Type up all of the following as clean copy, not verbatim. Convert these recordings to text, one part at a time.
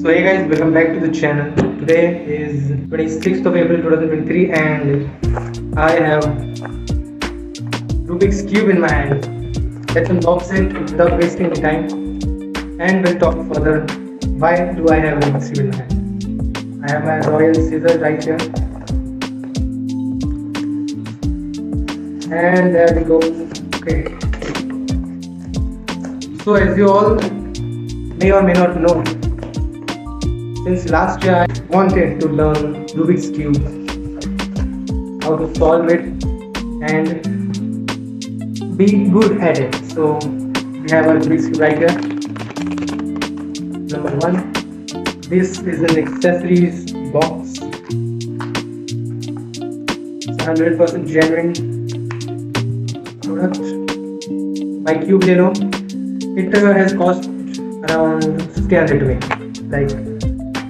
So hey guys, welcome back to the channel. Today is 26th of April 2023 and I have Rubik's Cube in my hand. Let's unbox it without wasting any time and we'll talk further. Why do I have Rubik's Cube in my hand? I have my royal scissors right here. And there we go. Okay. So as you all may or may not know, since last year I wanted to learn Rubik's Cube, how to solve it and be good at it. So we have our Rubik's Cube right here. Number one, this is an accessories box. It's 100% genuine product by Cube Leno. It has cost around 1500 to me. Like,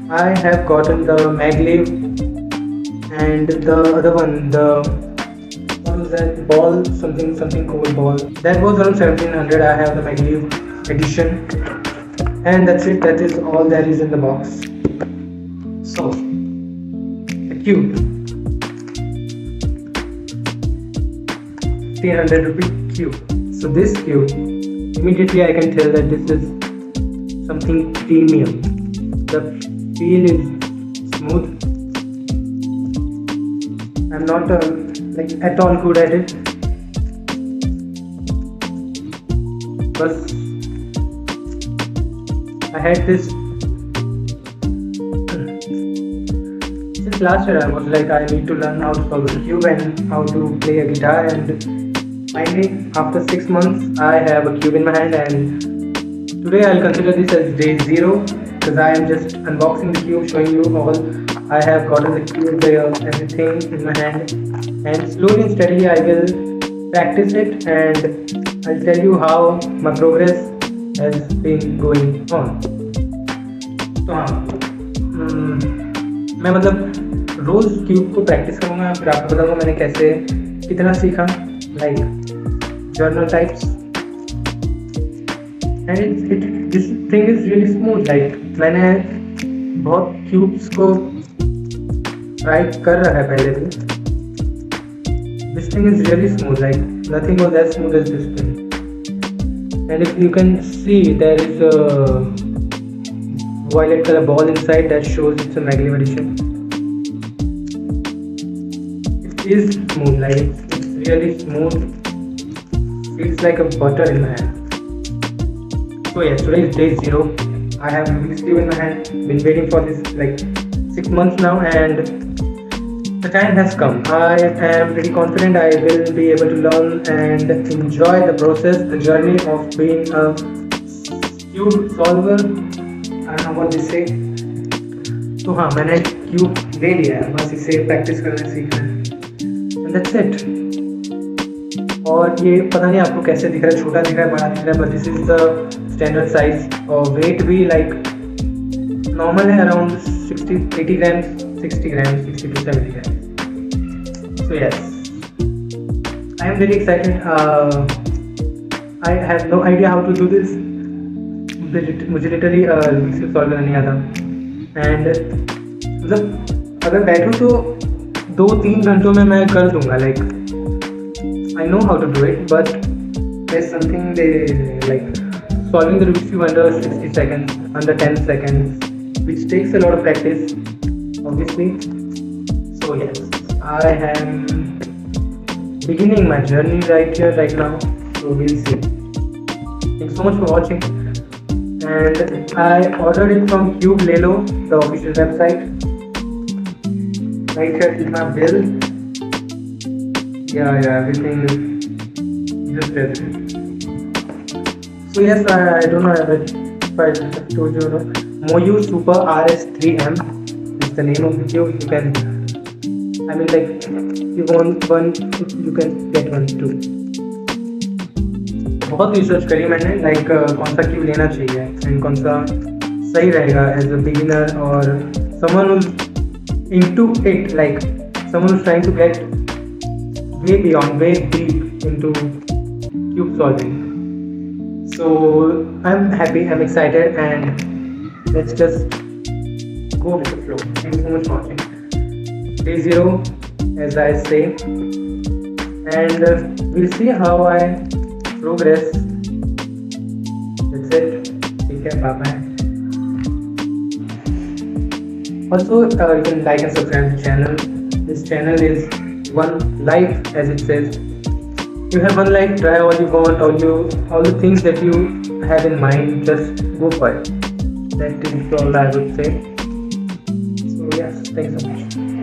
I have gotten the maglev and the other one, what was that, ball, something cool ball, that was around 1700. I have the maglev edition and that's it. That is all there is in the box. So the cube, 1500 rupee cube. So this cube, immediately I can tell that this is something premium. The feel is smooth. I'm not like at all good at it, but I had this since last year. I was like, I need to learn how to solve the cube and how to play a guitar, and finally after 6 months I have a cube in my hand, and today I'll consider this as day 0 because I am just unboxing the cube, showing you all. I have gotten the cube there, everything in my hand, and slowly and steadily I will practice it and I'll tell you how my progress has been going on. तो हाँ, मैं मतलब रोज़ cube को practice करूँगा, फिर आपको बताऊँगा मैंने कैसे कितना सीखा, like journal types, and this thing is really smooth. Like, मैंने बहुत क्यूब्स को ट्राई कर रहा है पहले भी. This thing is really smooth. Like, nothing was as smooth as this thing. And if you can see, there is a violet color ball inside that shows it's a maglev edition. It is smooth. Like, it's really smooth. Feels like a butter in my hand. So yes, today is day 0. I have Rubik's Cube in my hand. Been waiting for this like 6 months now, and the time has come. I am pretty confident I will be able to learn and enjoy the process, the journey of being a cube solver. I don't know what they say. तो हाँ, मैंने cube ले लिया है, बस इसे practice करना सीखना है, and that's it. और ये पता नहीं आपको कैसे दिख रहा है, छोटा दिख रहा है, बड़ा दिख रहा है, but this is the standard size. और weight भी like normal है, around 80 grams, 60 grams, 60 to 70 grams. So yes, I am very excited. I have no idea how to do this. मुझे literally Rubik's Cube solve करना नहीं आता, and मतलब अगर बैठूँ तो 2-3 घंटों में मैं कर दूँगा. Like, I know how to do it, but there's something they like solving the Rubik's Cube under 60 seconds, under 10 seconds, which takes a lot of practice, obviously. So yes, I am beginning my journey right here, right now. So we'll see. Thanks so much for watching. And I ordered it from Cube Leno, the official website. Right here is my bill. Yeah, everything is just there. So yes, I don't know if I told you or not. Moyu Super RS3M is the name of the cube. You can, I mean, like, if you want one, you can get one too. बहुत research करी मैंने, like कौन सा cube लेना चाहिए and कौन सा सही रहेगा एज अ बिगिनर और someone who's into it, like someone who's trying to get way beyond, way deep into cube solving. So I'm happy, I'm excited, and let's just go with the flow. Thank you so much for watching. Day 0, as I say, and we'll see how I progress. That's it. Take care. Bye bye. Also, you can like and subscribe to the channel. This channel is one life, as it says. You have one life. Try all you want, all the things that you have in mind. Just go for it. That is all I would say. So yes, thanks so much.